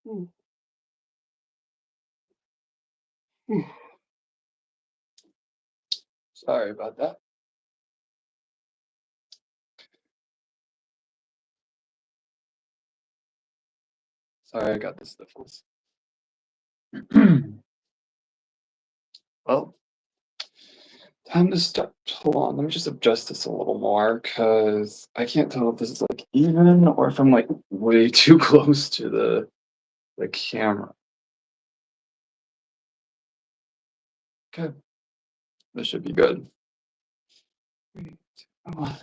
Mm, mm. Sorry about that. Sorry, I got the sniffles. Well, time to start. Hold on, let me just adjust this a little more because I can't tell if this is like even or if I'm like way too close to the camera. Okay, this should be good. Great. Oh,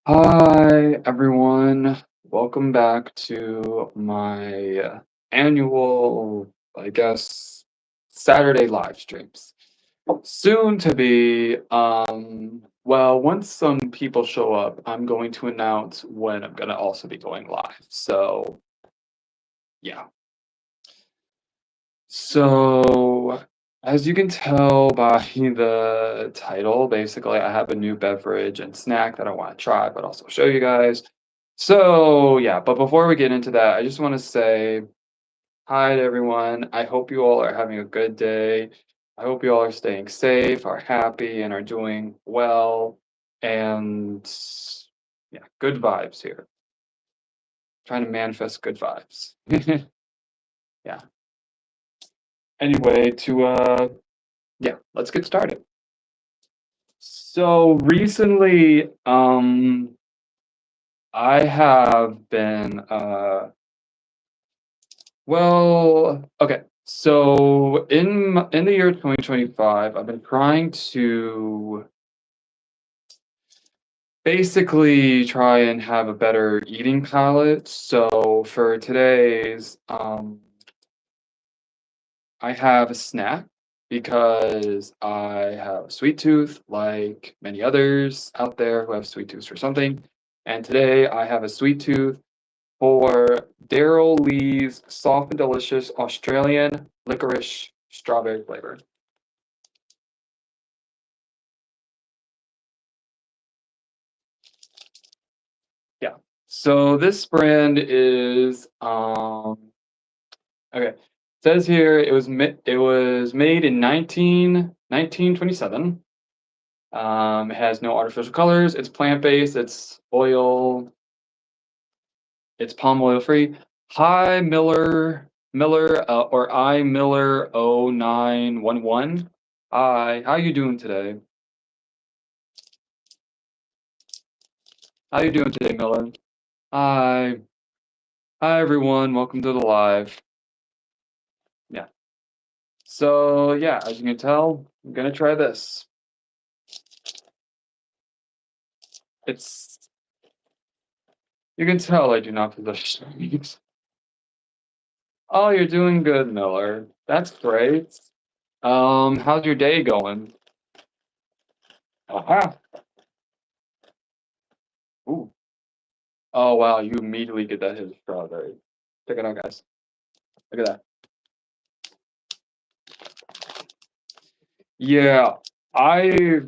hi, everyone. Welcome back to my annual, I guess, Saturday live streams. Soon to be, well, once some people show up, I'm going to announce when I'm gonna also be going live. So, yeah. So, as you can tell by the title, basically, I have a new beverage and snack that I want to try, but also show you guys. So, yeah, but before we get into that, I just want to say hi to everyone. I hope you all are having a good day. I hope you all are staying safe, are happy, and are doing well. And yeah, good vibes here. Trying to manifest good vibes. Yeah. Anyway, yeah, let's get started. So recently, I have been well, okay. So in the year 2025, I've been trying to basically try and have a better eating palate. So for today's, I have a snack because I have a sweet tooth, like many others out there who have sweet tooth or something. And today I have a sweet tooth for Daryl Lee's soft and delicious Australian licorice strawberry flavor. Yeah. So this brand is okay. It says here it was made in 1927. It has no artificial colors. It's plant-based. It's palm oil free. Hi Miller or I Miller 0911. Hi, how you doing today? How you doing today, Miller? Hi. Hi everyone. Welcome to the live. Yeah. So yeah, as you can tell, I'm gonna try this. It's You can tell I do not possess meat. Oh, you're doing good, Miller. That's great. How's your day going? Aha. Ooh. Oh wow, you immediately get that hit of strawberry. Check it out, guys. Look at that. Yeah, I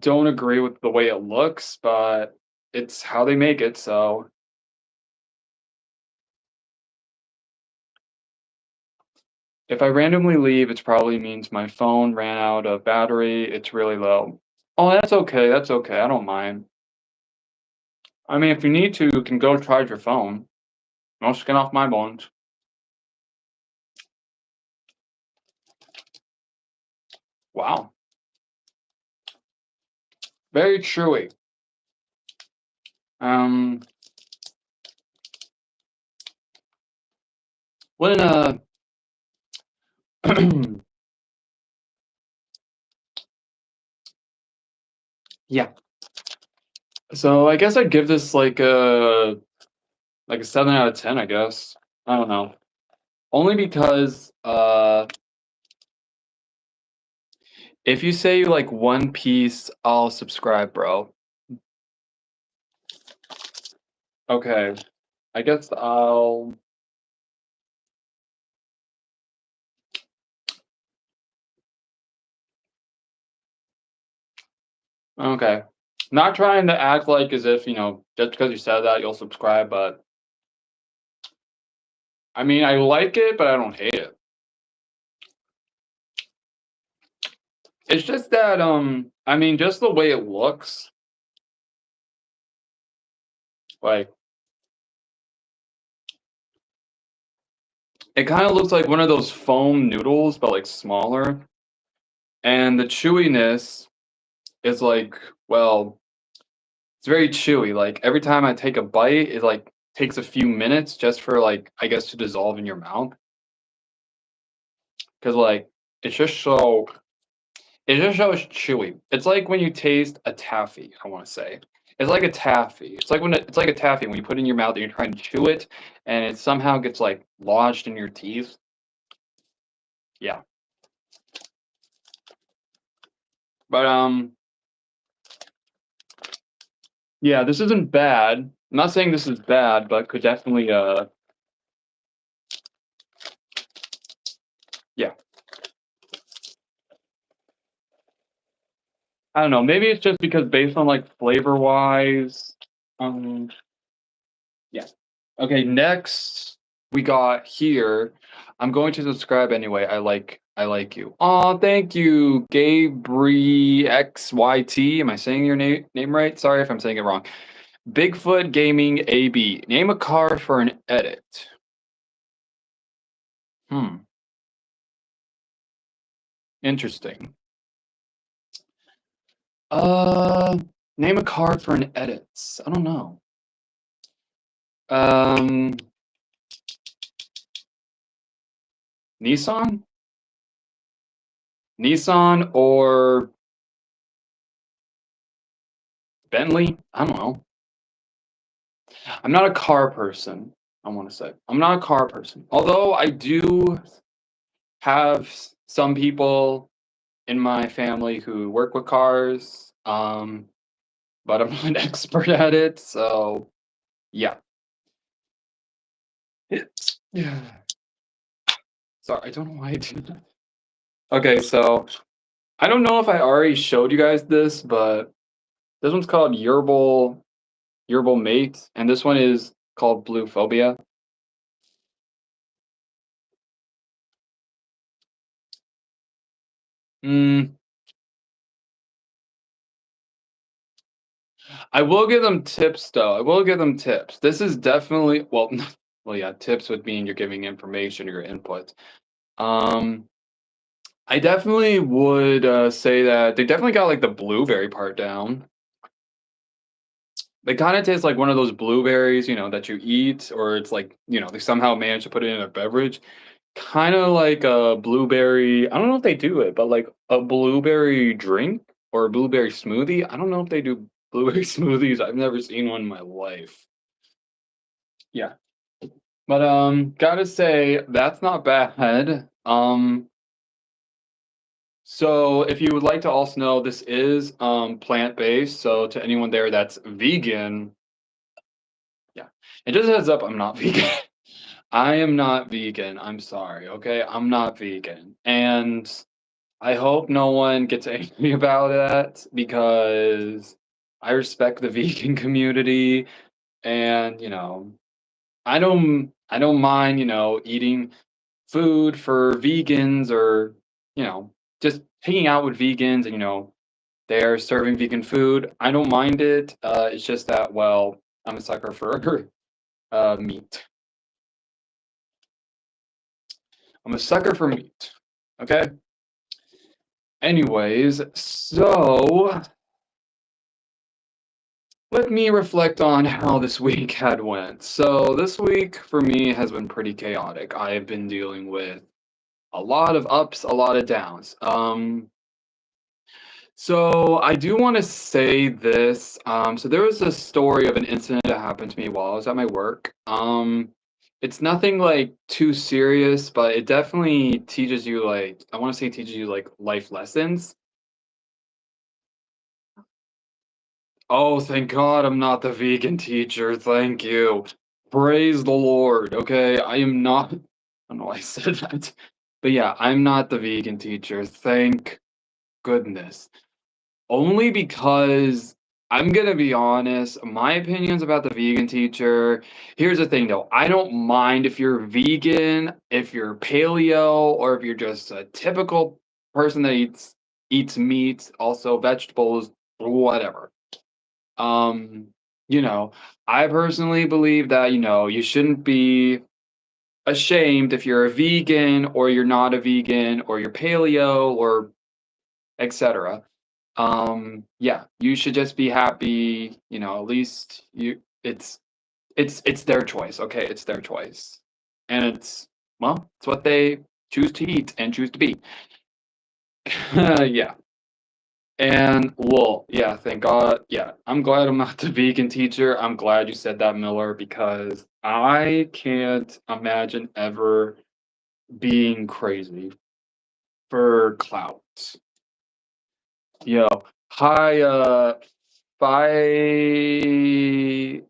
don't agree with the way it looks, but it's how they make it, so if I randomly leave, it probably means my phone ran out of battery. It's really low. Oh, that's okay. That's okay. I don't mind. I mean, if you need to, you can go charge your phone. No skin off my bones. Wow. Very chewy. Um, when yeah. So I guess I'd give this like a 7 out of 10, I guess. I don't know. Only because if you say you like One Piece, I'll subscribe, bro. Okay. I guess I'll okay. Not trying to act like as if, just because you said that you'll subscribe, but I mean, I like it, but I don't hate it. It's just that, I mean, just the way it looks, like, it kinda looks like one of those foam noodles, but, like, smaller, and the chewiness is, like, well, it's very chewy, like, every time I take a bite, it, like, takes a few minutes just for, like, I guess, to dissolve in your mouth, because like, it's just so it's chewy. It's like when you taste a taffy, I wanna say. It's like a taffy. It's like a taffy when you put it in your mouth and you're trying to chew it, and it somehow gets, like, lodged in your teeth. Yeah. But, yeah, this isn't bad. I'm not saying this is bad, but could definitely, yeah. I don't know, maybe it's just because based on, like, flavor-wise, um, yeah. Okay, next we got here. I'm going to subscribe anyway. I like you. Oh, thank you, Gabri XYT. Am I saying your name right? Sorry if I'm saying it wrong. Bigfoot Gaming AB. Name a car for an edit. Hmm. Interesting. Uh, name a car for an edit. I don't know. Um, Nissan? Nissan or Bentley? I don't know. I'm not a car person, I wanna say. I'm not a car person. Although I do have some people in my family who work with cars, but I'm not an expert at it, so yeah. Yeah. Sorry, I don't know why I do that. Okay, so I don't know if I already showed you guys this, but this one's called Yerbil Mate, and this one is called Blue Phobia. Mm, I will give them tips though. I will give them tips. This is definitely well, well, yeah, tips would mean you're giving information, your input. Um, I definitely would say that they definitely got like the blueberry part down. They kind of taste like one of those blueberries, that you eat, or it's like, they somehow managed to put it in a beverage. Kind of like a blueberry. I don't know if they do it, but like a blueberry drink or a blueberry smoothie. I don't know if they do blueberry smoothies. I've never seen one in my life. Yeah. But, gotta say, that's not bad. So if you would like to also know, this is, plant-based, so to anyone there that's vegan, yeah. And just a heads up, I'm not vegan. I am not vegan, I'm sorry, okay? I'm not vegan, and I hope no one gets angry about that because I respect the vegan community and, I don't mind, eating food for vegans or, just hanging out with vegans and, they're serving vegan food. I don't mind it. It's just that, well, I'm a sucker for meat. I'm a sucker for meat. Okay. Anyways, so let me reflect on how this week had went. So this week for me has been pretty chaotic. I have been dealing with a lot of ups, a lot of downs. So I do want to say this. So there was a story of an incident that happened to me while I was at my work. It's nothing like too serious, but it definitely teaches you like I want to say teaches you like life lessons. Oh, thank God I'm not the vegan teacher. Thank you. Praise the Lord. Okay, I am not. I don't know why I said that, but yeah, I'm not the vegan teacher. Thank goodness. Only because I'm gonna be honest, my opinions about the vegan teacher, here's the thing though, I don't mind if you're vegan, if you're paleo, or if you're just a typical person that eats meat, also vegetables, whatever. Um, you know, I personally believe that, you shouldn't be ashamed if you're a vegan or you're not a vegan or you're paleo or etc. Yeah, you should just be happy, at least it's their choice, okay? It's their choice. And it's what they choose to eat and choose to be. Yeah. And well, yeah, thank God. Yeah, I'm glad I'm not the vegan teacher. I'm glad you said that, Miller, because I can't imagine ever being crazy for clout. Yo, hi, fi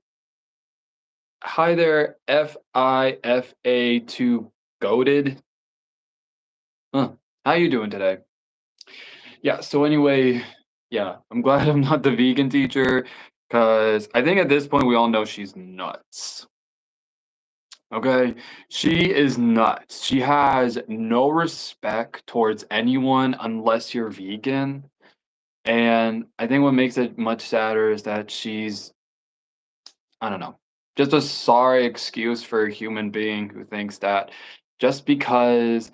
hi there, FIFA2 goated. Huh. How you doing today? Yeah, so anyway, yeah, I'm glad I'm not the vegan teacher because I think at this point we all know she's nuts. Okay? She is nuts. She has no respect towards anyone unless you're vegan. And I think what makes it much sadder is that she's, I don't know, just a sorry excuse for a human being who thinks that just because,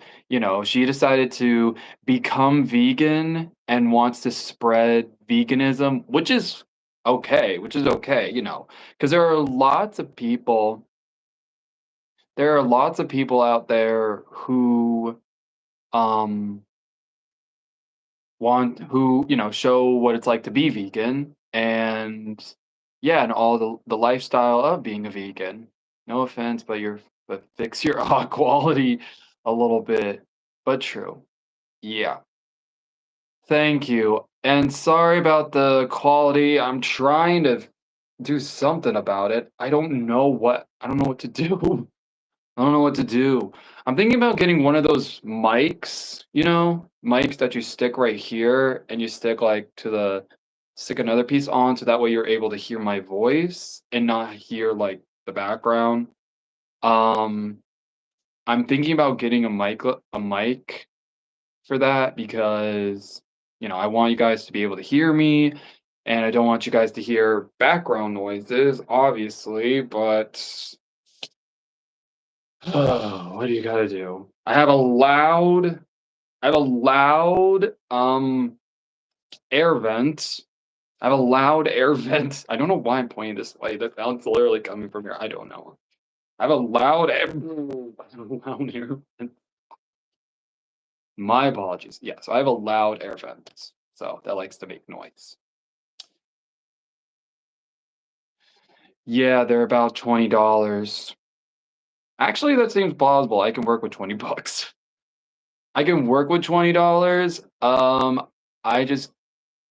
she decided to become vegan and wants to spread veganism, which is okay, because there are lots of people out there who um show what it's like to be vegan and yeah, and all the lifestyle of being a vegan. No offense, but fix your quality a little bit, but true. Yeah. Thank you. And sorry about the quality. I'm trying to do something about it. I don't know what to do. I don't know what to do. I'm thinking about getting one of those mics, mics that you stick right here and you stick another piece on so that way you're able to hear my voice and not hear like the background. Um, I'm thinking about getting a mic for that because, I want you guys to be able to hear me and I don't want you guys to hear background noises, obviously, but what do you gotta do? I have a loud air vent. I have a loud air vent. I don't know why I'm pointing this way. The sound's literally coming from here. I don't know. I have a loud air loud air vent. My apologies. Yeah, so I have a loud air vent. So that likes to make noise. Yeah, they're about $20. Actually, that seems plausible. I can work with 20 bucks. I can work with $20. I just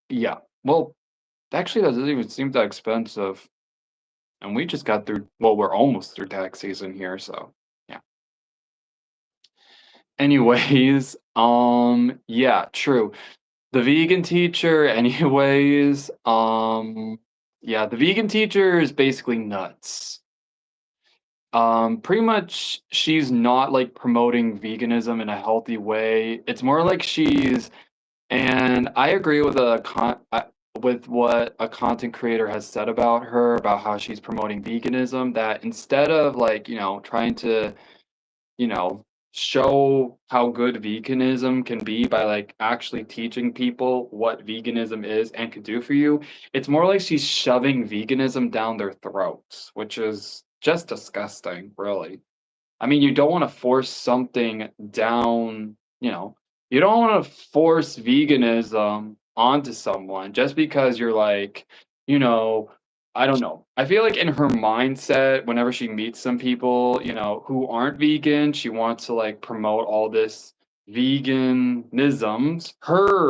yeah. Well, actually, that doesn't even seem that expensive, and we just got through we're almost through tax season here, so, yeah. Anyways, yeah, true. The vegan teacher anyways, yeah, the vegan teacher is basically nuts. Pretty much she's not, like, promoting veganism in a healthy way, it's more like and I agree with what a content creator has said about her, about how she's promoting veganism, that instead of like, trying to, you know, show how good veganism can be by like actually teaching people what veganism is and can do for you, it's more like she's shoving veganism down their throats, which is just disgusting, really. I mean, you don't wanna force something down, you don't wanna force veganism onto someone just because you're like, you know, I don't know. I feel like in her mindset, whenever she meets some people, who aren't vegan, she wants to, like, promote all this her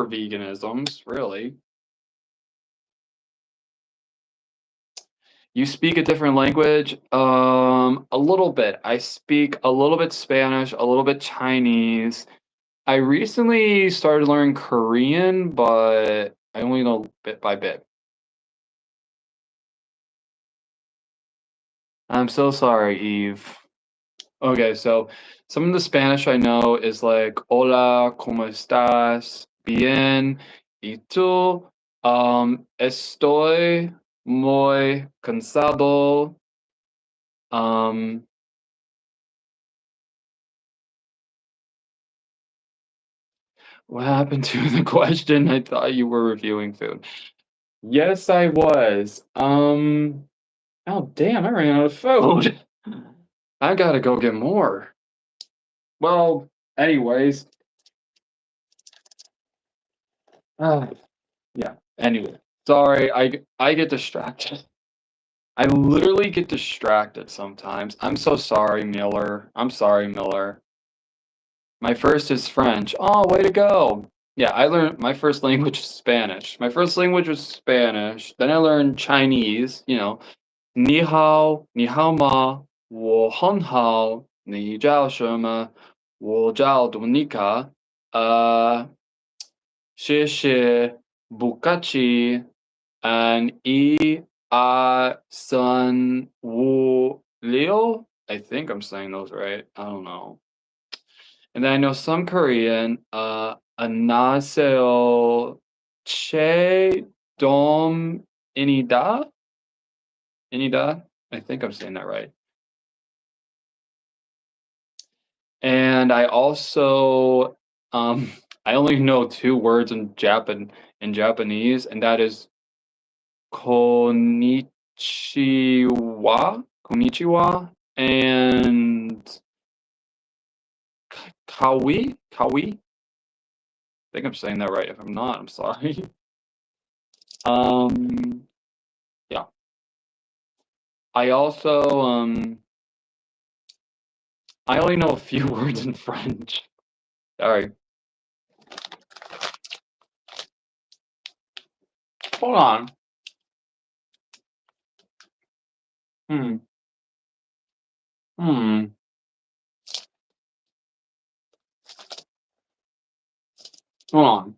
veganisms, really. You speak a different language? A little bit. I speak a little bit Spanish, a little bit Chinese. I recently started learning Korean, but I only know bit by bit. I'm so sorry, Eve. Okay, so some of the Spanish I know is like hola, ¿cómo estás? Bien. ¿Y tú? Estoy muy cansado. Um, what happened to the question? I thought you were reviewing food. Yes, I was. Oh damn, I ran out of food. I gotta go get more. Well, anyways, uh, yeah. Anyway, sorry, I get distracted. I literally get distracted sometimes. I'm so sorry, Miller. I'm sorry, Miller. My first is French. Oh, way to go. Yeah, I learned my first language is Spanish. My first language was Spanish. Then I learned Chinese, ni hao, ni hao ma, 我很好，你叫什么？我叫多尼卡。呃，谢谢，不客气。And Sun Wu Leo. I think I'm saying those right. I don't know. And then I know some Korean. Anaseo Che Dom Inida. Inida. I think I'm saying that right. And I also I only know two words in Japanese, and that is konnichiwa, and kawi. I think I'm saying that right. If I'm not, I'm sorry. Um, yeah. I also I only know a few words in French. Sorry. Hold on. Hmm. Hmm. Hold on.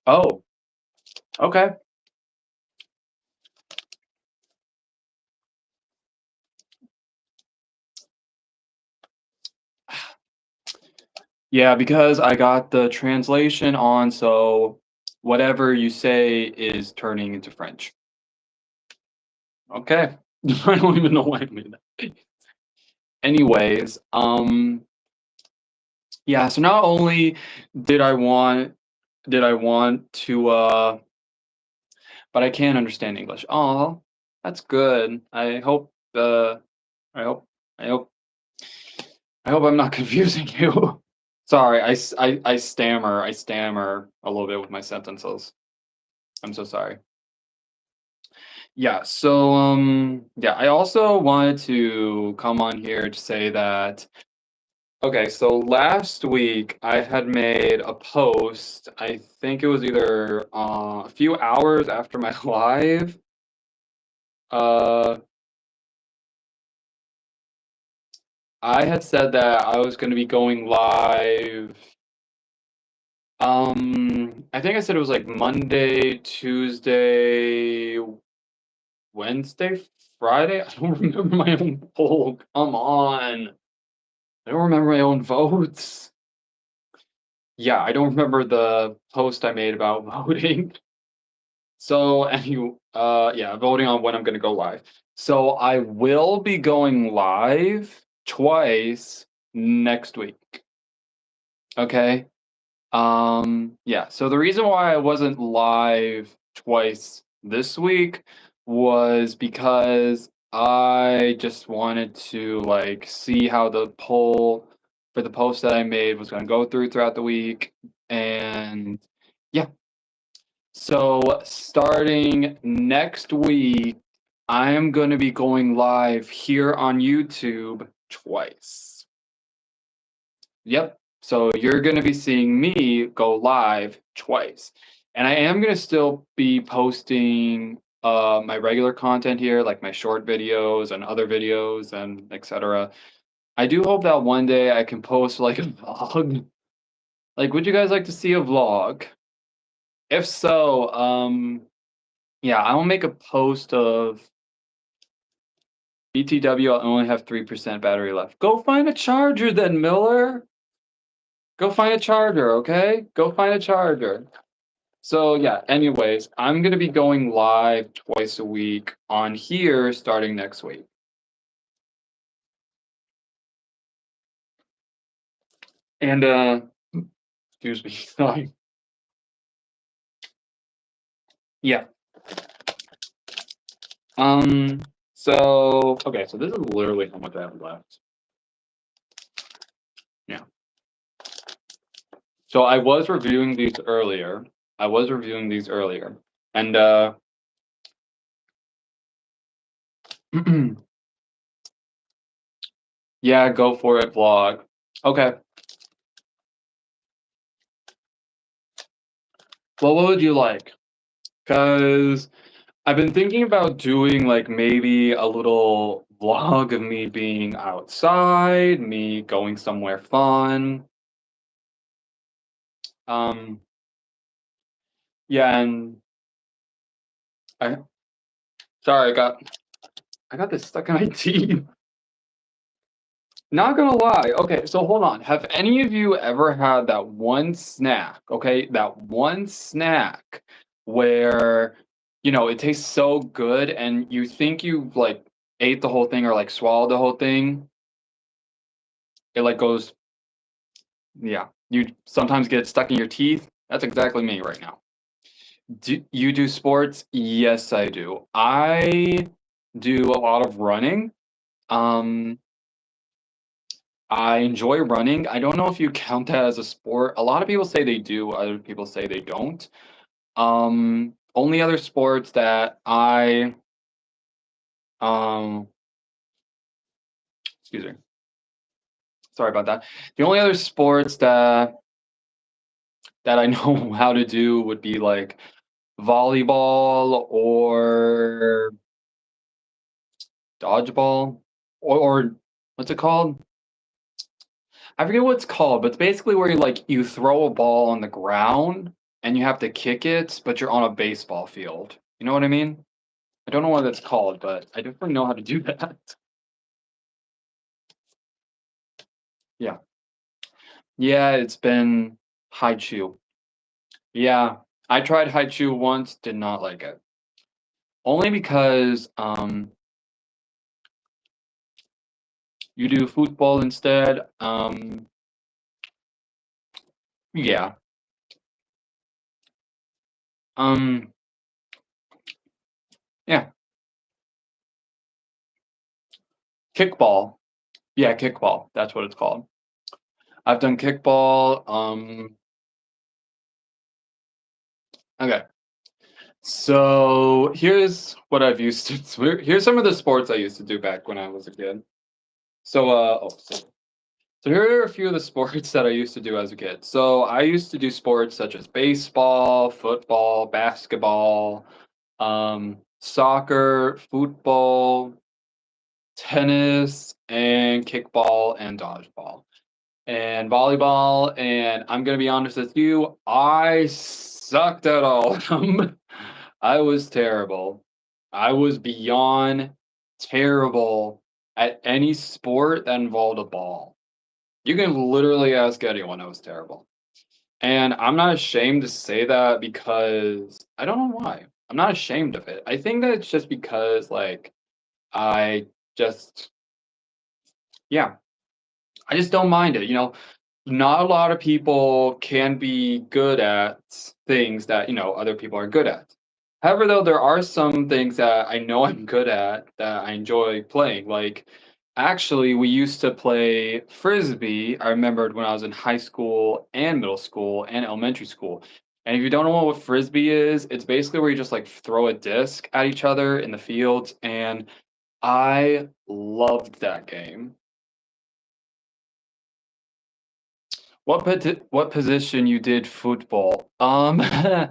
Oh, okay. Yeah, because I got the translation on, so whatever you say is turning into French. Okay. I don't even know why I made that. Anyways, yeah, so not only did I want to but I can understand English. Oh, that's good. I hope I hope I hope I'm not confusing you. Sorry, I stammer a little bit with my sentences. I'm so sorry. Yeah, so yeah, I also wanted to come on here to say that okay, so last week I had made a post. I think it was either a few hours after my live. Uh I had said that I was going to be going live. I think I said it was like Monday, Tuesday, Wednesday, Friday. I don't remember my own poll. Come on. I don't remember my own votes. Yeah, I don't remember the post I made about voting. So, yeah, voting on when I'm gonna go live. So I will be going live twice next week. Okay. Yeah. So the reason why I wasn't live twice this week was because I just wanted to like see how the poll for the post that I made was going to go throughout the week, and yeah. So starting next week, I am going to be going live here on YouTube twice. Yep. So you're going to be seeing me go live twice. And I am going to still be posting my regular content here, like my short videos and other videos and etc. I do hope that one day I can post like a vlog. Like, would you guys like to see a vlog? If so, yeah, I'll make a post of BTW. I only have 3% battery left. Go find a charger then, Miller. Go find a charger, okay? Go find a charger. So yeah, anyways, I'm gonna be going live twice a week on here starting next week. And excuse me, sorry. Yeah. Um so okay, so this is literally how much I have left. Yeah. So I was reviewing these earlier. I was reviewing these earlier. And yeah, go for it, vlog. Okay. Well, what would you like? Because I've been thinking about doing like maybe a little vlog of me being outside, me going somewhere fun. Um, yeah, and I sorry, I got this stuck in my teeth. Not gonna lie. Okay, so hold on. Have any of you ever had that one snack, okay? That one snack where, it tastes so good and you think you like ate the whole thing or like swallowed the whole thing. It like goes, yeah. You sometimes get stuck in your teeth. That's exactly me right now. Do you do sports? Yes, I do. I do a lot of running. Um, I enjoy running. I don't know if you count that as a sport. A lot of people say they do, other people say they don't. Only other sports that um excuse me, sorry about that. The only other sports that I know how to do would be like volleyball or dodgeball or what's it called? I forget what it's called, but it's basically where you throw a ball on the ground and you have to kick it, but you're on a baseball field. You know what I mean? I don't know what it's called, but I definitely know how to do that. Yeah. Yeah, it's been Haichu. Yeah. I tried Haichu once, did not like it. Only because you do football instead. Yeah. Um yeah, kickball. Yeah, kickball. That's what it's called. I've done kickball. Okay. So here's what I've used to. Here's some of the sports I used to do back when I was a kid. So here are a few of the sports that I used to do as a kid. So I used to do sports such as baseball, football, basketball, soccer, football, tennis, and kickball and dodgeball and volleyball. And I'm gonna be honest with you, I sucked at all of them. I was terrible. I was beyond terrible at any sport that involved a ball. You can literally ask anyone, I was terrible. And I'm not ashamed to say that because I don't know why. I'm not ashamed of it. I think that it's just because I just yeah, I just don't mind it, not a lot of people can be good at things that, other people are good at. However, though, there are some things that I know I'm good at that I enjoy playing. Like, actually, we used to play frisbee. I remembered when I was in high school and middle school and elementary school. And if you don't know what frisbee is, it's basically where you just like throw a disc at each other in the fields. And I loved that game. What position you did football? I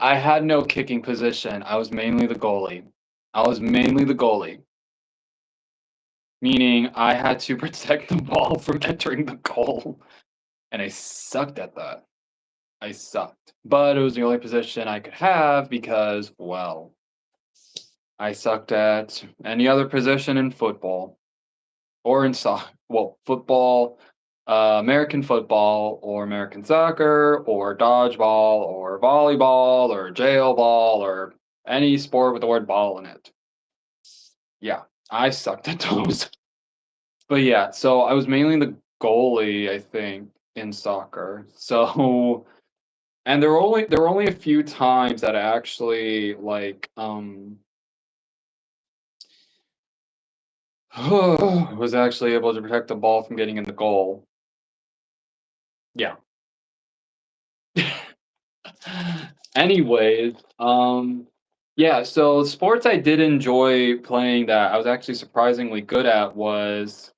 had no kicking position. I was mainly the goalie. I was mainly the goalie, meaning I had to protect the ball from entering the goal, and I sucked at that. I sucked. But it was the only position I could have because, well, I sucked at any other position in football or in soccer. Well, football, American football, or American soccer, or dodgeball, or volleyball, or jail ball, or any sport with the word ball in it. Yeah, I sucked at those. But yeah, so I was mainly the goalie, I think, in soccer. So, and there were only a few times that I actually like was actually able to protect the ball from getting in the goal. Yeah. Anyways, yeah, so sports I did enjoy playing that I was actually surprisingly good at was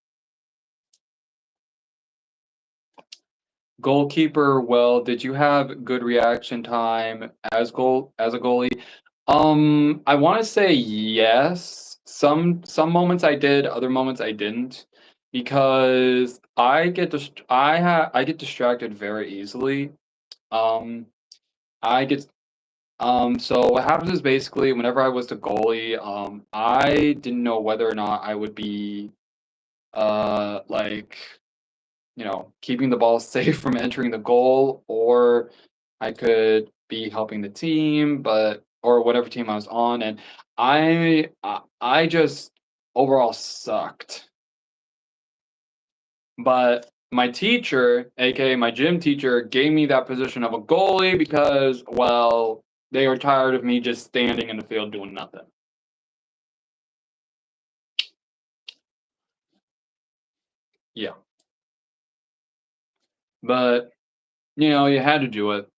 goalkeeper. Well, did you have good reaction time as a goalie? I want to say yes. Some moments I did, other moments I didn't, because I get distracted very easily. Um, I get so what happens is basically whenever I was the goalie, I didn't know whether or not I would be like keeping the ball safe from entering the goal, or I could be helping the team, but or whatever team I was on, and I just overall sucked. But my teacher, aka my gym teacher, gave me that position of a goalie because, well, they were tired of me just standing in the field doing nothing. Yeah, but you had to do it.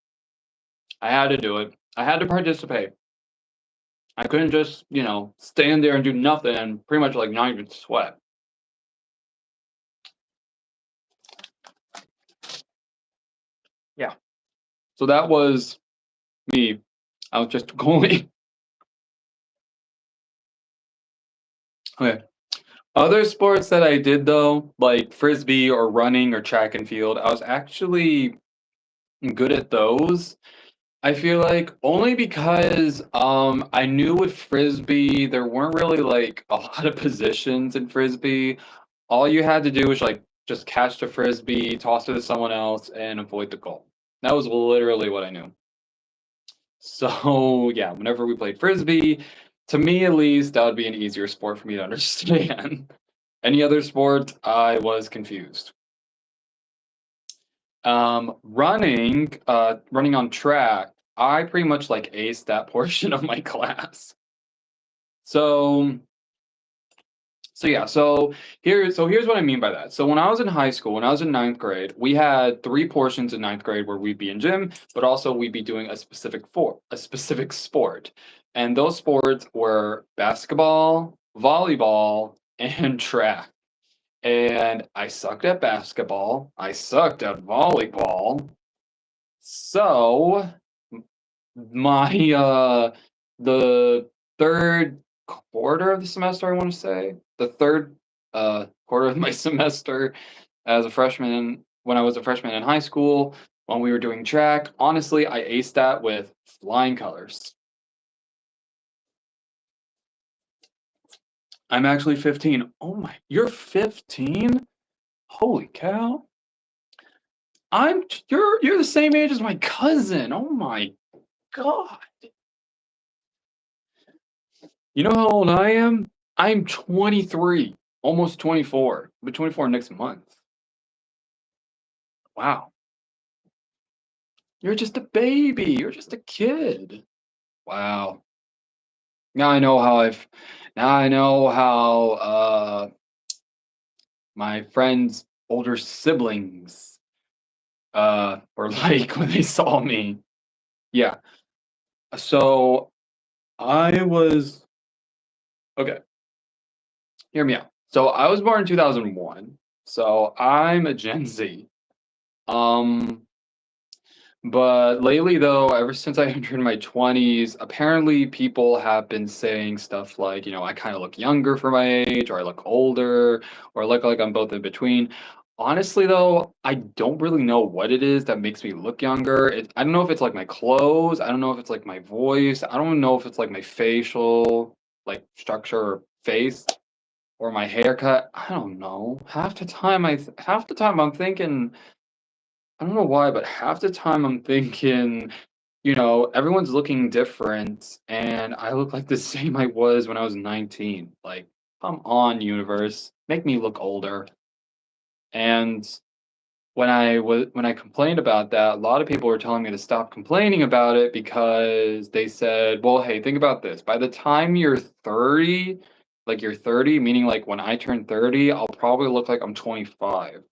I had to do it. I had to participate. I couldn't just, stand there and do nothing and pretty much like not even sweat. Yeah. So that was me. I was just going. Okay. Other sports that I did though, like frisbee or running or track and field, I was actually good at those. I feel like only because I knew with frisbee there weren't really like a lot of positions in frisbee. All you had to do was like just catch the frisbee, toss it to someone else, and avoid the goal. That was literally what I knew. So yeah, whenever we played frisbee, to me at least, that would be an easier sport for me to understand. Any other sport, I was confused. Running on track, I pretty much like aced that portion of my class. So here's what I mean by that. So when I was in high school, when I was in ninth grade, we had three portions in ninth grade where we'd be in gym, but also we'd be doing a specific sport. And those sports were basketball, volleyball, and track. And I sucked at basketball. I sucked at volleyball. So my the third quarter of the semester, I want to say, the third quarter of my semester as a freshman, when I was a freshman in high school, when we were doing track, honestly, I aced that with flying colors. I'm actually 15. Oh my, you're 15? Holy cow. You're the same age as my cousin. Oh my god. You know how old I am? I'm 23, almost 24. I'll be 24 next month. Wow. You're just a baby. You're just a kid. Wow. Now I know how I've now I know how my friends' older siblings were like when they saw me. Yeah. So I was okay, hear me out. So I was born in 2001. So I'm a Gen Z. Um But lately, though, ever since I entered my 20s, apparently people have been saying stuff like, I kind of look younger for my age, or I look older, or I look like I'm both in between. Honestly, though, I don't really know what it is that makes me look younger. I don't know if it's like my clothes. I don't know if it's like my voice. I don't know if it's like my facial like structure or face or my haircut. I don't know. Half the time I'm thinking I don't know why, but half the time I'm thinking, everyone's looking different and I look like the same I was when I was 19. Like, come on, universe, make me look older. And when I complained about that, a lot of people were telling me to stop complaining about it because they said, "Well, hey, think about this. By the time you're 30, like you're 30, meaning like when I turn 30, I'll probably look like I'm 25."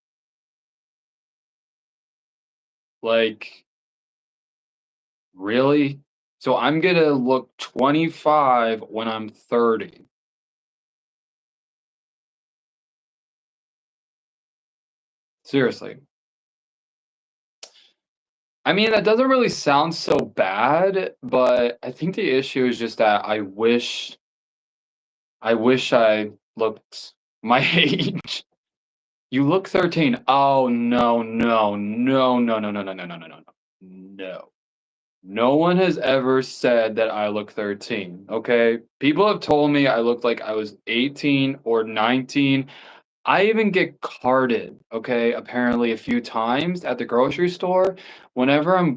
Like, really? So I'm gonna look 25 when I'm 30. Seriously. I mean, that doesn't really sound so bad, but I think the issue is just that I wish I looked my age. You look 13. Oh, no, no, no, no, no, no, no, no, no, no, no, no. No. No one has ever said that I look 13, okay? People have told me I looked like I was 18 or 19. I even get carded, okay, apparently a few times at the grocery store. Whenever I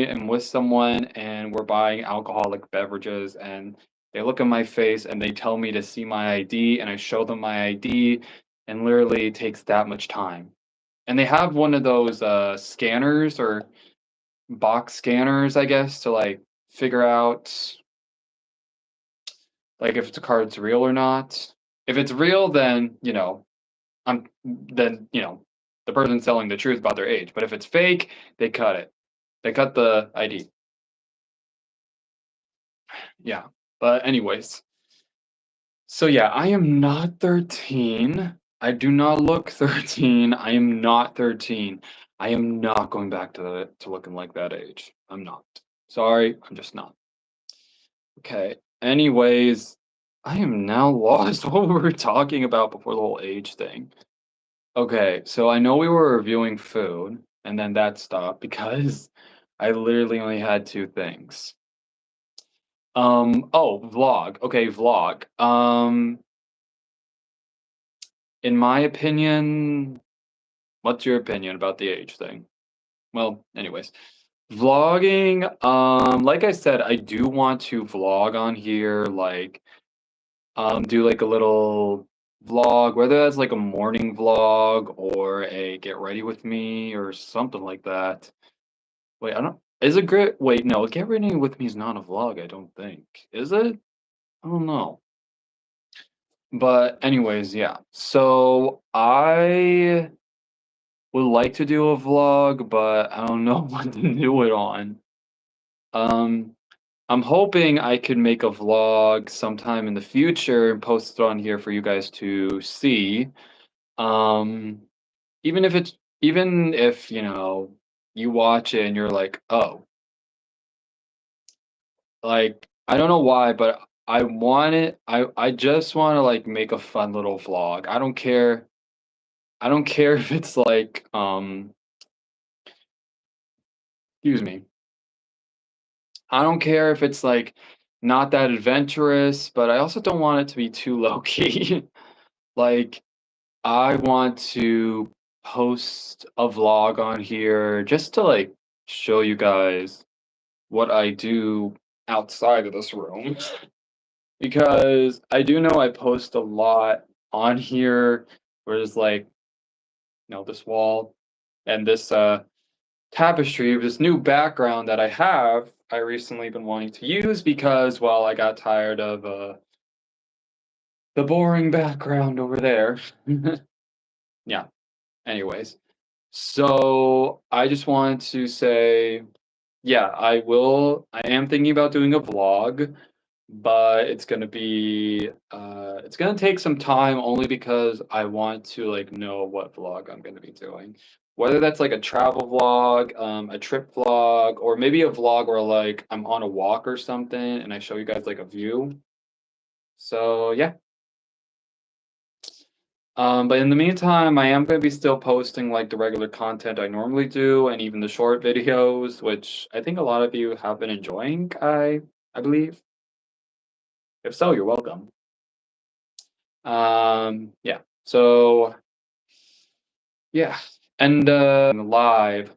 am with someone and we're buying alcoholic beverages and they look at my face and they tell me to see my ID and I show them my ID and literally it takes that much time. And they have one of those scanners or box scanners, I guess, to like figure out like if it's a card's real or not. If it's real, then the person's telling the truth about their age, but if it's fake, they cut it. They cut the ID. Yeah. But anyways, so yeah, I am not 13. I do not look 13. I am not 13. I am not going back to looking like that age. I'm not. Sorry, I'm just not. Okay. Anyways, I am now lost what we were talking about before the whole age thing. Okay, so I know we were reviewing food, and then that stopped because I literally only had 2 things. Vlog. Okay, vlog. In my opinion, what's your opinion about the age thing? Well, anyways, vlogging, like I said, I do want to vlog on here, like, do like a little vlog, whether that's like a morning vlog or a get ready with me or something like that. Wait, I don't is it great wait, no, Get Ready With Me is not a vlog, I don't think. Is it? I don't know. But anyways, yeah. So I would like to do a vlog, but I don't know what to do it on. Um, I'm hoping I could make a vlog sometime in the future and post it on here for you guys to see. Um, even if, you watch it and you're like, "Oh," like, I don't know why, but I just wanna, like, make a fun little vlog. I don't care if it's like, excuse me. I don't care if it's, like, not that adventurous, but I also don't want it to be too low key. Like, I want to post a vlog on here just to, like, show you guys what I do outside of this room. Because I do know I post a lot on here where there's like, this wall and this tapestry of this new background that I have I recently been wanting to use because well I got tired of the boring background over there. Yeah, anyways. So I just wanted to say yeah, I am thinking about doing a vlog. But it's gonna take some time only because I want to, like, know what vlog I'm gonna be doing. Whether that's, like, a travel vlog, a trip vlog, or maybe a vlog where, like, I'm on a walk or something and I show you guys, like, a view. So, yeah. But in the meantime, I am gonna be still posting, like, the regular content I normally do and even the short videos, which I think a lot of you have been enjoying, I believe. If so, you're welcome. Yeah. So, yeah, and, live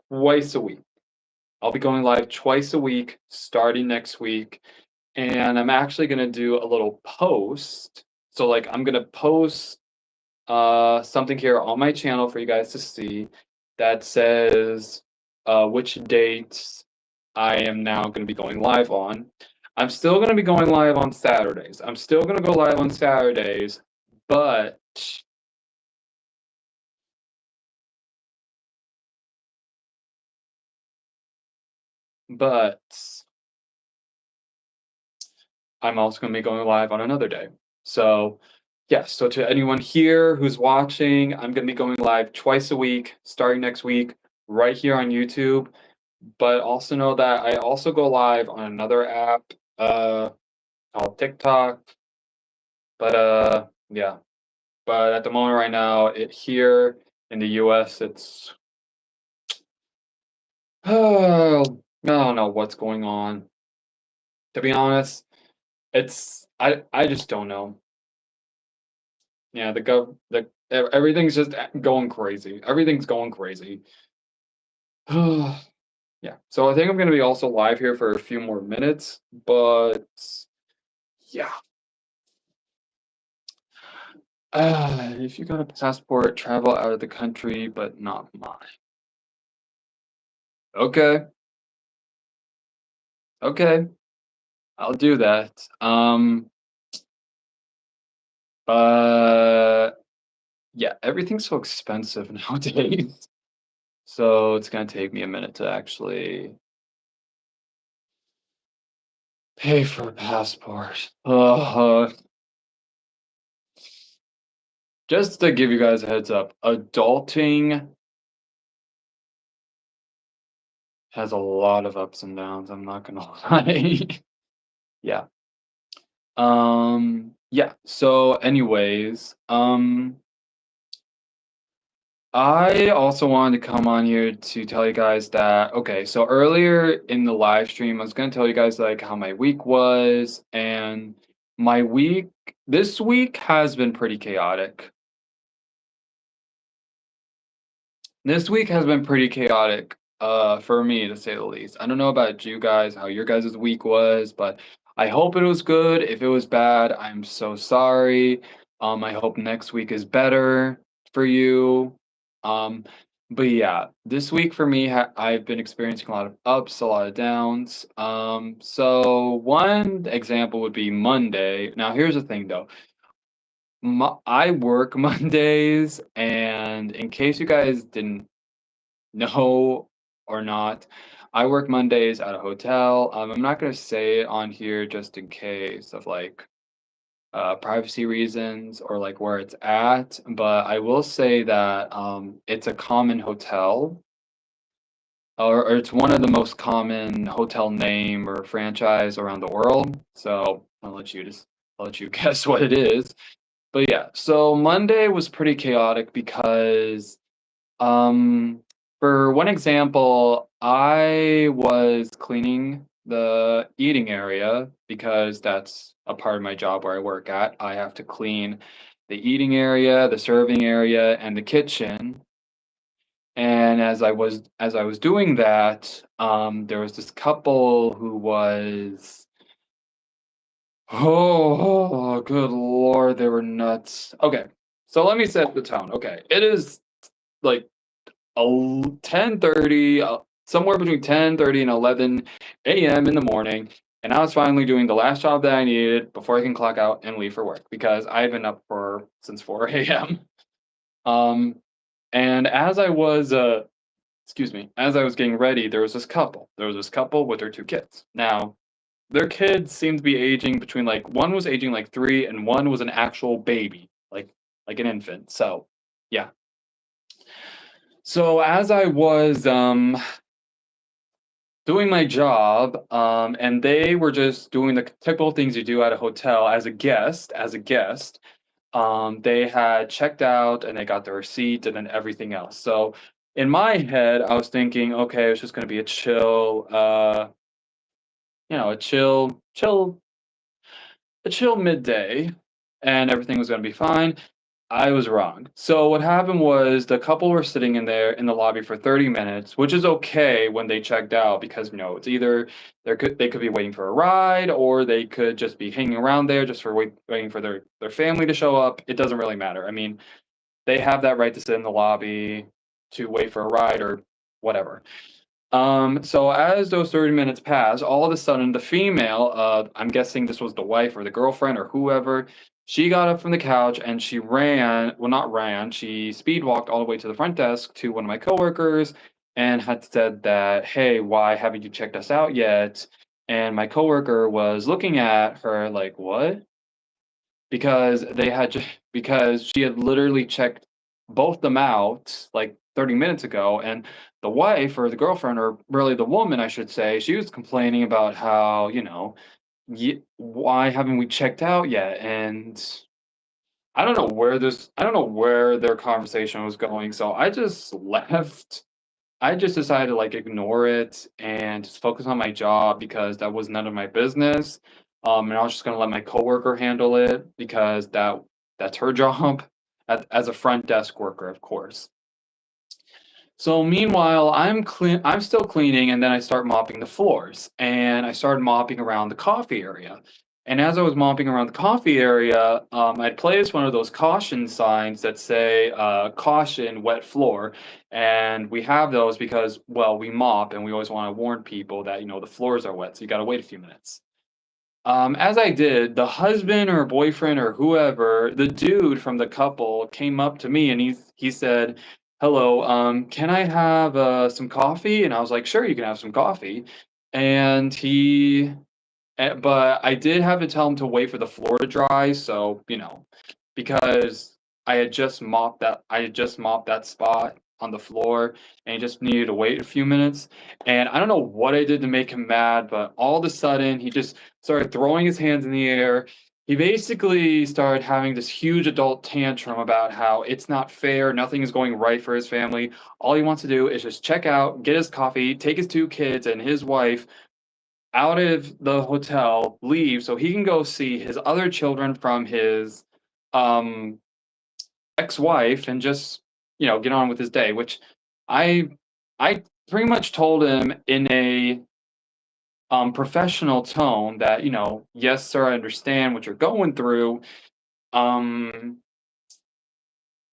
twice a week. I'll be going live twice a week starting next week, and I'm actually gonna do a little post. So, like, I'm gonna post something here on my channel for you guys to see that says which dates I am now going to be going live on. I'm still going to be going live on Saturdays. I'm still going to go live on Saturdays, but but I'm also going to be going live on another day. So, yes, so to anyone here who's watching, I'm going to be going live twice a week starting next week right here on YouTube. But also know that I also go live on another app, uh, called TikTok, but, yeah. But at the moment right now, it here in the US, it's oh, I don't know what's going on. To be honest, I just don't know. Yeah, everything's just going crazy. Everything's going crazy. Yeah, so I think I'm gonna be also live here for a few more minutes, but yeah. If you got a passport, travel out of the country, but not mine. Okay, okay, I'll do that. But yeah, everything's so expensive nowadays. So it's gonna take me a minute to actually pay for a passport. Just to give you guys a heads up, adulting has a lot of ups and downs. I'm not gonna lie. Yeah. Yeah. So, anyways, I also wanted to come on here to tell you guys that okay, so earlier in the live stream, I was gonna tell you guys like how my week was, and my week this week has been pretty chaotic. This week has been pretty chaotic, for me to say the least. I don't know about you guys, how your guys' week was, but I hope it was good. If it was bad, I'm so sorry. I hope next week is better for you. Um, but yeah, this week for me, I've been experiencing a lot of ups, a lot of downs. So one example would be Monday. Now, here's the thing though. I work Mondays, and in case you guys didn't no, or not. I work Mondays at a hotel. I'm not gonna say it on here just in case of like privacy reasons or like where it's at, but I will say that it's a common hotel, or it's one of the most common hotel name or franchise around the world. So I'll let you guess what it is. But yeah, so Monday was pretty chaotic because um, for one example, I was cleaning the eating area because that's a part of my job where I work at. I have to clean the eating area, the serving area, and the kitchen. And as I was doing that, there was this couple who was good lord, they were nuts. Okay, so let me set the tone. Okay, it is like 10:30, somewhere between 10:30 and 11 a.m. in the morning, and I was finally doing the last job that I needed before I can clock out and leave for work because I've been up for since 4 a.m. Um, and as I was getting ready, there was this couple. There was this couple with their two kids. Now, their kids seemed to be aging between like one was aging like 3 and one was an actual baby, like an infant. So, yeah. So as I was doing my job, and they were just doing the typical things you do at a hotel as a guest, They had checked out and they got their receipt and then everything else. So in my head, I was thinking, okay, it's just gonna be a chill, a chill midday, and everything was gonna be fine. I was wrong. So what happened was the couple were sitting in there in the lobby for 30 minutes, which is okay when they checked out because it's either they could be waiting for a ride or they could just be hanging around there just for waiting for their family to show up. It doesn't really matter. I mean, they have that right to sit in the lobby to wait for a ride or whatever. So as those 30 minutes pass, all of a sudden the female, I'm guessing this was the wife or the girlfriend or whoever, she got up from the couch and she ran, well not ran, she speed walked all the way to the front desk to one of my coworkers and had said that, "Hey, why haven't you checked us out yet?" And my coworker was looking at her like, "What?" Because she had literally checked both them out, like, 30 minutes ago, and the wife or the girlfriend, or really the woman, I should say, she was complaining about how, "Why haven't we checked out yet?" And I don't know where their conversation was going, so I just left. I just decided to, like, ignore it and just focus on my job because that was none of my business, and I was just gonna let my coworker handle it because that's her job as a front desk worker, of course. So meanwhile, I'm still cleaning, and then I start mopping the floors, and I started mopping around the coffee area. And as I was mopping around the coffee area, I'd placed one of those caution signs that say, "Caution, wet floor." And we have those because, well, we mop, and we always want to warn people that the floors are wet, so you got to wait a few minutes. As I did, the husband or boyfriend or whoever, the dude from the couple came up to me and he said, "Hello, can I have some coffee?" And I was like, "Sure, you can have some coffee." And but I did have to tell him to wait for the floor to dry, so, because I had just mopped that spot on the floor, and he just needed to wait a few minutes, and I don't know what I did to make him mad, but all of a sudden, he just started throwing his hands in the air. He basically started having this huge adult tantrum about how it's not fair, nothing is going right for his family. All he wants to do is just check out, get his coffee, take his 2 kids and his wife out of the hotel, leave so he can go see his other children from his, um, ex-wife and just, get on with his day, which I I pretty much told him in a, professional tone that, "Yes, sir, I understand what you're going through, um,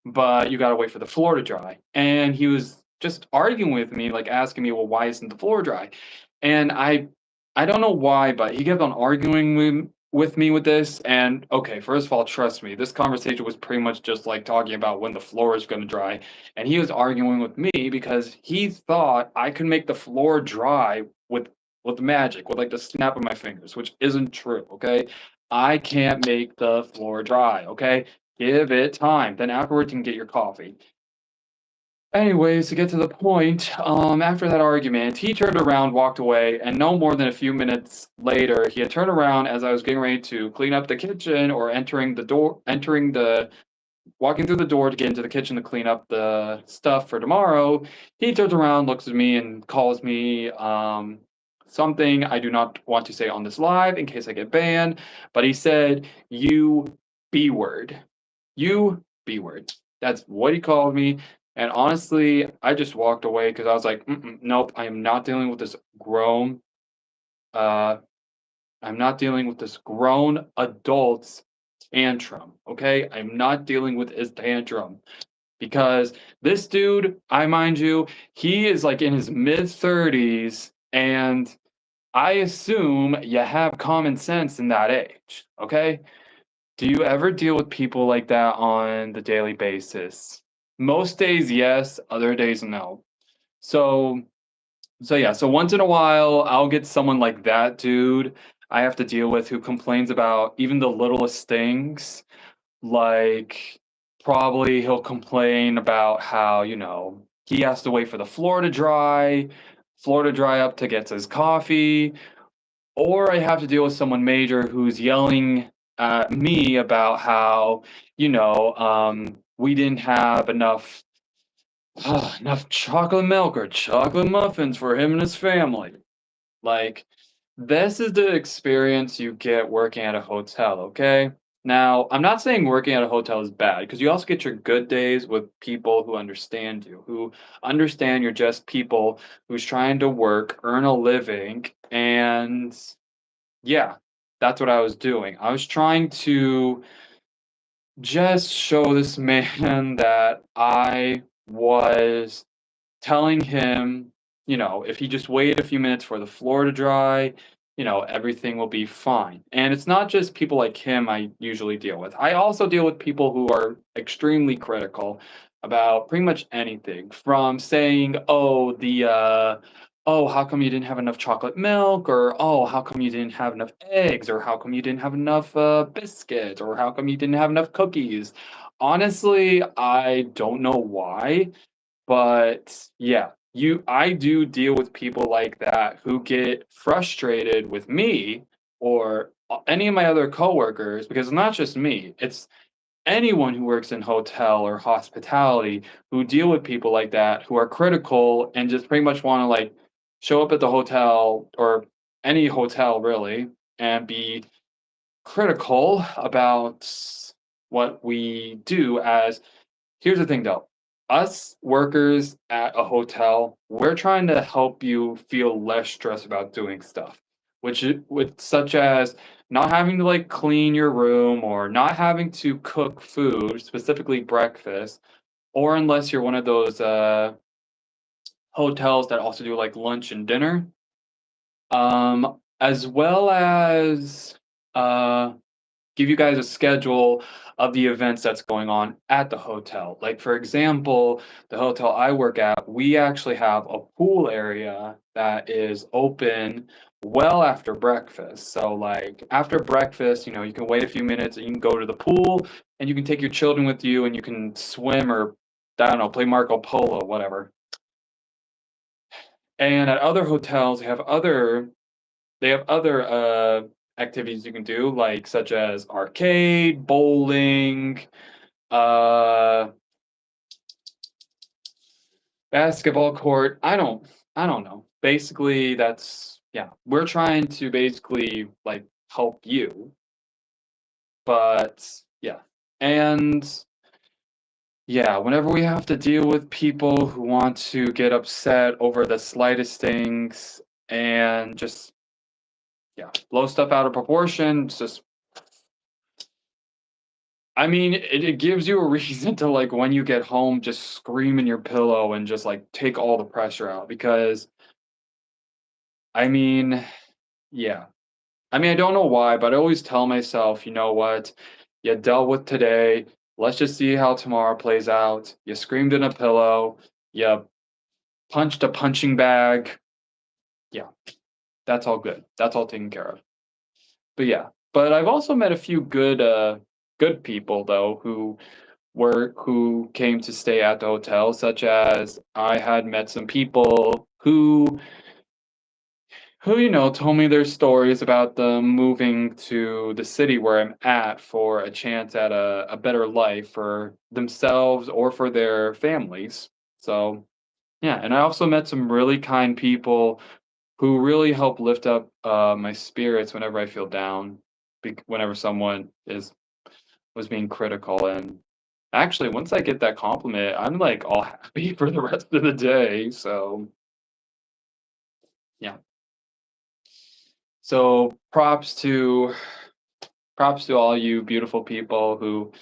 but you gotta wait for the floor to dry." And he was just arguing with me, like, asking me, "Well, why isn't the floor dry?" And I don't know why, but he kept on arguing with me with this, and, okay, first of all, trust me, this conversation was pretty much just, like, talking about when the floor is gonna dry, and he was arguing with me because he thought I could make the floor dry with magic, with, like, the snap of my fingers, which isn't true, okay? I can't make the floor dry, okay? Give it time, then afterwards you can get your coffee. Anyways, to get to the point, after that argument, he turned around, walked away, and no more than a few minutes later, he had turned around as I was getting ready to clean up the kitchen or walking through the door to get into the kitchen to clean up the stuff for tomorrow. He turns around, looks at me, and calls me something I do not want to say on this live in case I get banned, but he said, "You B word." You B word. That's what he called me, and honestly, I just walked away because I was like, "Mm-mm, nope, I am not dealing with this uh, I'm not dealing with this grown adult's tantrum, okay? I'm not dealing with his tantrum." Because this dude, I mind you, he is, like, in his mid-30s, and I assume you have common sense in that age, okay? Do you ever deal with people like that on the daily basis? Most days, yes, other days, no. So yeah, so once in a while, I'll get someone like that dude I have to deal with who complains about even the littlest things. Like, probably he'll complain about how, he has to wait for the floor to dry up to get to his coffee, or I have to deal with someone major who's yelling at me about how, we didn't have enough chocolate milk or chocolate muffins for him and his family. Like, this is the experience you get working at a hotel, okay? Now, I'm not saying working at a hotel is bad because you also get your good days with people who understand you, who understand you're just people who's trying to work, earn a living, and yeah, that's what I was doing. I was trying to just show this man that I was telling him, if he just wait a few minutes for the floor to dry, everything will be fine. And it's not just people like him I usually deal with. I also deal with people who are extremely critical about pretty much anything from saying, oh, how come you didn't have enough chocolate milk? Or, oh, how come you didn't have enough eggs? Or how come you didn't have enough biscuits? Or how come you didn't have enough cookies? Honestly, I don't know why, but yeah, I do deal with people like that who get frustrated with me or any of my other coworkers because it's not just me. It's anyone who works in hotel or hospitality who deal with people like that who are critical and just pretty much want to like show up at the hotel or any hotel really and be critical about what we do as. Here's the thing though. Us workers at a hotel, we're trying to help you feel less stressed about doing stuff, such as not having to like clean your room or not having to cook food, specifically breakfast, or unless you're one of those hotels that also do like lunch and dinner, as well as uh give you guys a schedule of the events that's going on at the hotel. Like, for example, the hotel I work at, we actually have a pool area that is open well after breakfast. So, like, after breakfast, you can wait a few minutes and you can go to the pool and you can take your children with you and you can swim or, I don't know, play Marco Polo, whatever. And at other hotels, they have other activities you can do, like such as arcade, bowling, uh, basketball court. I don't know. Basically, that's yeah. We're trying to basically like help you, but yeah. And yeah, whenever we have to deal with people who want to get upset over the slightest things and just yeah, blow stuff out of proportion, it's just I mean, it gives you a reason to, like, when you get home, just scream in your pillow and just, like, take all the pressure out because, I mean, yeah. I mean, I don't know why, but I always tell myself, "You know what? You dealt with today. Let's just see how tomorrow plays out. You screamed in a pillow. You punched a punching bag. Yeah, that's all good. That's all taken care of." But yeah. But I've also met a few good people, though, who came to stay at the hotel, such as I had met some people who told me their stories about them moving to the city where I'm at for a chance at a better life for themselves or for their families. So yeah, and I also met some really kind people who really help lift up my spirits whenever I feel down, whenever someone is was being critical. And actually, once I get that compliment, I'm like all happy for the rest of the day. So yeah. So props to all you beautiful people who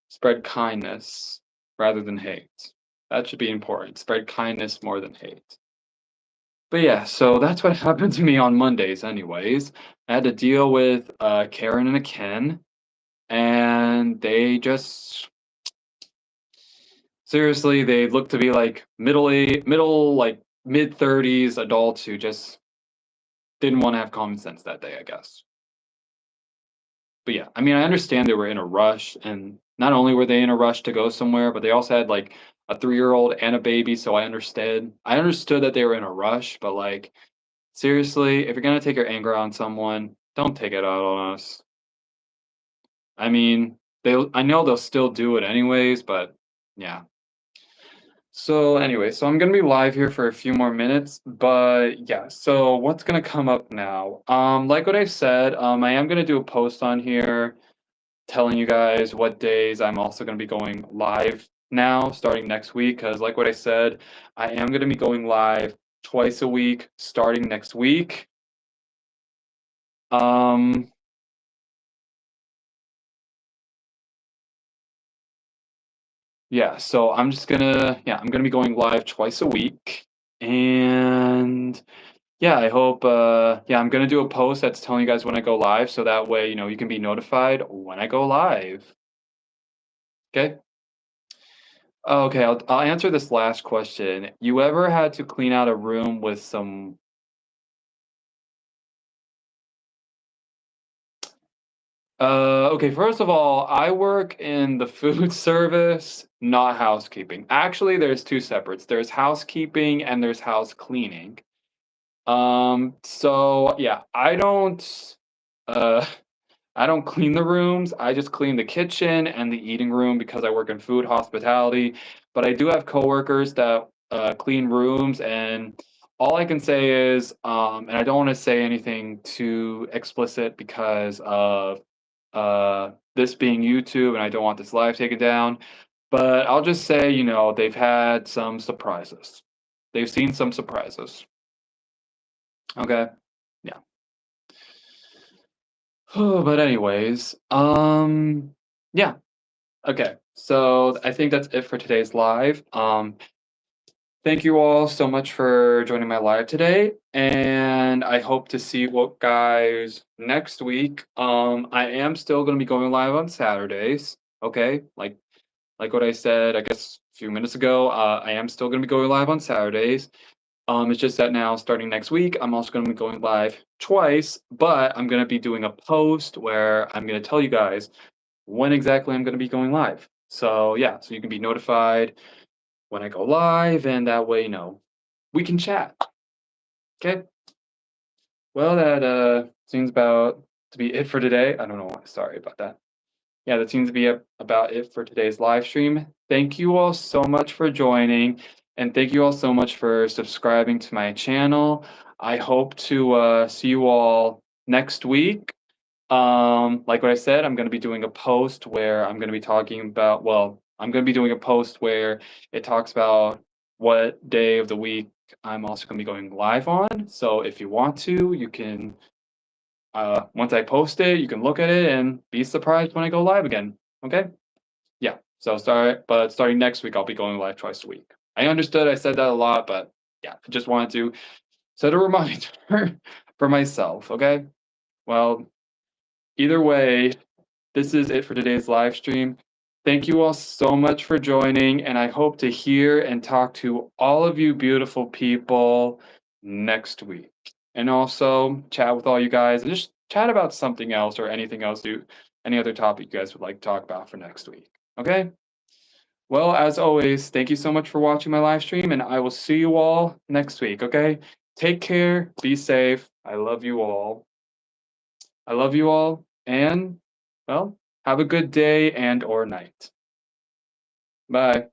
spread kindness rather than hate. That should be important. Spread kindness more than hate. But yeah, so that's what happened to me on Mondays anyways. I had to deal with Karen and a Ken, and they just seriously, they look to be like like mid-30s adults who just didn't wanna have common sense that day, I guess. But yeah, I mean, I understand they were in a rush, and not only were they in a rush to go somewhere, but they also had like a 3-year-old and a baby, so I understood that they were in a rush, but like seriously, if you're gonna take your anger on someone, don't take it out on us. I mean, I know they'll still do it anyways, but yeah. So anyway, so I'm gonna be live here for a few more minutes, but yeah, so what's gonna come up now? Like what I said, I am gonna do a post on here telling you guys what days I'm also gonna be going live now, starting next week, because like what I said, I am gonna be going live twice a week starting next week. Um, yeah, so I'm gonna be going live twice a week. And yeah, I hope, yeah, I'm gonna do a post that's telling you guys when I go live, so that way, you can be notified when I go live. Okay? Okay, I'll answer this last question. You ever had to clean out a room with some okay, first of all, I work in the food service, not housekeeping. Actually, there's 2 separates. There's housekeeping and there's house cleaning. So yeah, uh I don't clean the rooms. I just clean the kitchen and the eating room because I work in food hospitality. But I do have coworkers that clean rooms, and all I can say is, and I don't want to say anything too explicit because of this being YouTube, and I don't want this live taken down. But I'll just say, they've had some surprises. They've seen some surprises. Okay. Yeah. But anyways, yeah. Okay. So I think that's it for today's live. Thank you all so much for joining my live today, and I hope to see you guys next week. I am still going to be going live on Saturdays. Okay, like what I said, I guess a few minutes ago. I am still going to be going live on Saturdays. It's just that now, starting next week, I'm also going to be going live twice, but I'm going to be doing a post where I'm going to tell you guys when exactly I'm going to be going live. So yeah, so you can be notified when I go live, and that way, we can chat. Okay. Well, that seems about to be it for today. I don't know why. Sorry about that. Yeah, that seems to be about it for today's live stream. Thank you all so much for joining, and thank you all so much for subscribing to my channel. I hope to see you all next week. Like what I said, I'm going to be doing a post where I'm going to be talking about, well, I'm going to be doing a post where it talks about what day of the week I'm also going to be going live on. So if you want to, you can, once I post it, you can look at it and be surprised when I go live again. Okay? Yeah. So starting next week, I'll be going live twice a week. I understood I said that a lot, but yeah, I just wanted to set a reminder for myself. Okay? Well, either way, this is it for today's live stream. Thank you all so much for joining, and I hope to hear and talk to all of you beautiful people next week. And also chat with all you guys and just chat about something else or anything else any other topic you guys would like to talk about for next week. Okay? Well, as always, thank you so much for watching my live stream, and I will see you all next week, okay? Take care, be safe. I love you all. I love you all, and well, have a good day and or night. Bye.